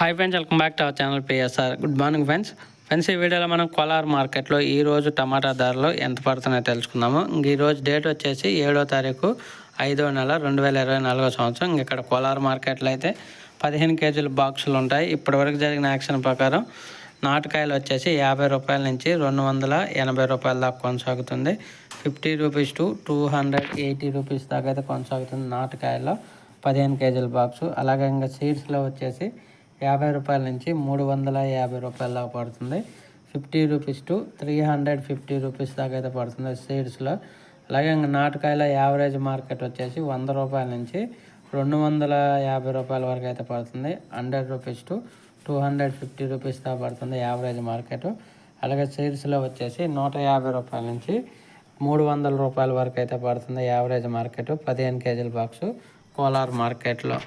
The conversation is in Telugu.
Hi friends, welcome back to our channel PSR. Good morning friends ఈ వీడియోలో మనం కోలార్ మార్కెట్లో ఈరోజు టమాటా ధరలు ఎంత పడుతున్నాయో తెలుసుకుందాము. ఈరోజు డేట్ వచ్చేసి 7వ తారీఖు 5వ నెల 2024 సంవత్సరం. ఇక్కడ కోలార్ మార్కెట్లో అయితే 15 కేజీల బాక్సులు ఉంటాయి. ఇప్పటివరకు జరిగిన యాక్షన్ ప్రకారం నాటుకాయలు వచ్చేసి 50 రూపాయల నుంచి 280 రూపాయల దాకా కొనసాగుతుంది. 50 రూపీస్ టు 280 రూపీస్ దాకా అయితే కొనసాగుతుంది నాటుకాయల్లో 15 కేజీల బాక్సు. అలాగే ఇంకా సీడ్స్లో వచ్చేసి 50 రూపాయల నుంచి 350 రూపాయల దాకా పడుతుంది. 50 రూపీస్ టు 350 రూపీస్ దాకా అయితే పడుతుంది సీడ్స్లో. అలాగే ఇంకా నాటుకాయల యావరేజ్ మార్కెట్ వచ్చేసి 100 రూపాయల నుంచి 250 రూపాయల వరకు అయితే పడుతుంది. 100 రూపీస్ టు 250 రూపీస్ దాకా పడుతుంది యావరేజ్ మార్కెట్. అలాగే సీడ్స్లో వచ్చేసి 150 రూపాయల నుంచి 300 రూపాయల వరకు అయితే పడుతుంది యావరేజ్ మార్కెట్ 15 కేజీల బాక్సు కోలార్ మార్కెట్లో.